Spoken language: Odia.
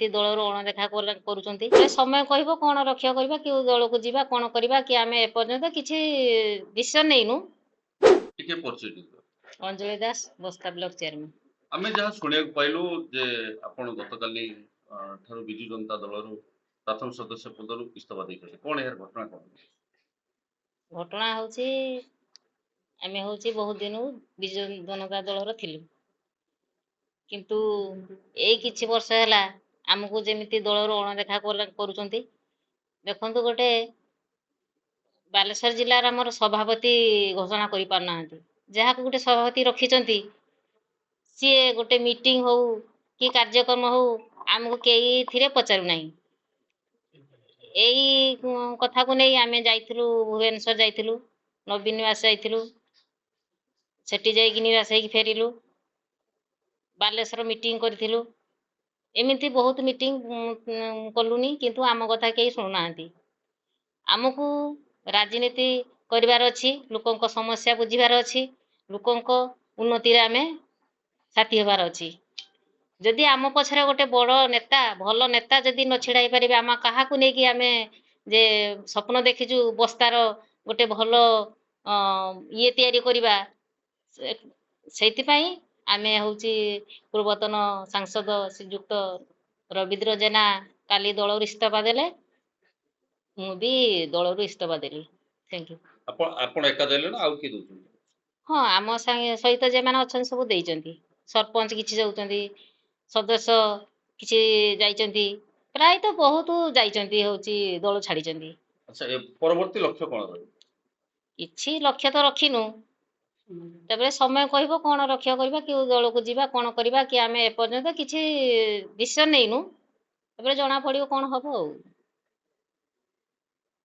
ଯେମିତି ଦଳରୁ ଅଣଦେଖା କରୁଛନ୍ତି। ସମୟ କହିବ କ'ଣ ରକ୍ଷା କରିବା, କେଉଁ ଦଳକୁ ଯିବା, କ'ଣ କରିବା କି ଆମେ ଏପର୍ଯ୍ୟନ୍ତ କିଛି ଡିସିସନ୍ ନେଇନୁ। ଟିକେ ପରିଚୟ ଅଞ୍ଜଳି ଦାସ, ବସ୍ତା ବ୍ଲକ ଚେୟାରମ୍ୟାନ୍। ଆମେ ଯାହା ଶୁଣିବାକୁ ପାଇଲୁ ଯେ ଆପଣ ଗତକାଲି ଠାରୁ ବିଜୁ ଜନତା ଦଳରୁ ପ୍ରାଥମିକ ସଦସ୍ୟ ପଦରୁ ଇସ୍ତଫା ଦେଇଛନ୍ତି, କ'ଣ ଏହାର ଘଟଣା କ'ଣ? ଘଟଣା ହେଉଛି ଆମେ ବହୁତ ଦିନୁ ବିଜୁ ଜନତା ଦଳର ଥିଲୁ, କିନ୍ତୁ ଏଇ କିଛି ବର୍ଷ ହେଲା ଆମକୁ ଯେମିତି ଦଳରୁ ଅଣଦେଖା କରୁଛନ୍ତି। ଦେଖନ୍ତୁ, ଗୋଟେ ବାଲେଶ୍ୱର ଜିଲ୍ଲାର ଆମର ସଭାପତି ଘୋଷଣା କରିପାରୁନାହାନ୍ତି। ଯାହାକୁ ଗୋଟେ ସଭାପତି ରଖିଛନ୍ତି, ସିଏ ଗୋଟେ ମିଟିଂ ହଉ କି କାର୍ଯ୍ୟକ୍ରମ ହଉ ଆମକୁ କେଇଥିରେ ପଚାରୁନାହିଁ। ଏଇ କଥାକୁ ନେଇ ଆମେ ଯାଇଥିଲୁ, ଭୁବନେଶ୍ୱର ଯାଇଥିଲୁ, ନବୀନ ନିବାସ ଯାଇଥିଲୁ, ସେଠି ଯାଇକି ନିରାଶ ହେଇକି ଫେରିଲୁ। ବାଲେଶ୍ୱର ମିଟିଂ କରିଥିଲୁ। ଏମିତି ବହୁତ ମିଟିଂ କଲୁନି, କିନ୍ତୁ ଆମ କଥା କେହି ଶୁଣୁନାହାନ୍ତି। ଆମକୁ ରାଜନୀତି କରିବାର ଅଛି, ଲୋକଙ୍କ ସମସ୍ୟା ବୁଝିବାର ଅଛି, ଲୋକଙ୍କ ଉନ୍ନତିରେ ଆମେ ସାଥୀ ହେବାର ଅଛି। ଯଦି ଆମ ପଛରେ ଗୋଟେ ବଡ଼ ନେତା, ଭଲ ନେତା ଯଦି ନ ଛିଡ଼ା ହେଇପାରିବେ, ଆମ କାହାକୁ ନେଇକି ଆମେ ଯେ ସ୍ୱପ୍ନ ଦେଖିଛୁ ବସ୍ତାର ଗୋଟେ ଭଲ ଇଏ ତିଆରି କରିବା, ସେଇଥିପାଇଁ ଆମେ ପୂର୍ବତନ ସାଂସଦ ଶ୍ରୀଯୁକ୍ତ ରବୀନ୍ଦ୍ର ଜେନା କାଲି ଦଳରୁ ଇସ୍ତଫା ଦେଲେ, ମୁଁ ବି ଦଳରୁ ଇସ୍ତଫା ଦେଲି। Thank you. ଆପଣ ଏକା ଦେଲେ ନା ଆଉ କିଏ ଦଉଛନ୍ତି? ହଁ, ଆମ ସହିତ ଯେମାନେ ଅଛନ୍ତି ସବୁ ଦେଇଛନ୍ତି। ସରପଞ୍ଚ କିଛି ଯାଉଛନ୍ତି, ସଦସ୍ୟ କିଛି ଯାଇଛନ୍ତି, ପ୍ରାୟତଃ ବହୁତ ଯାଇଛନ୍ତି, ଦଳ ଛାଡ଼ିଛନ୍ତି। ଆଚ୍ଛା, ପରବର୍ତ୍ତୀ ଲକ୍ଷ୍ୟ କ'ଣ ରହିବ? କିଛି ଲକ୍ଷ୍ୟ ତ ରଖିନୁ, ତାପରେ ସମୟ କହିବ କ'ଣ ରକ୍ଷା କରିବା, କେଉଁ ଦଳକୁ ଯିବା, କ'ଣ କରିବା କି ଆମେ ଏପର୍ଯ୍ୟନ୍ତ କିଛି ଡିସିସନ୍ ନେଇନୁ। ତାପରେ ଜଣା ପଡ଼ିବ କ'ଣ ହବ ଆଉ।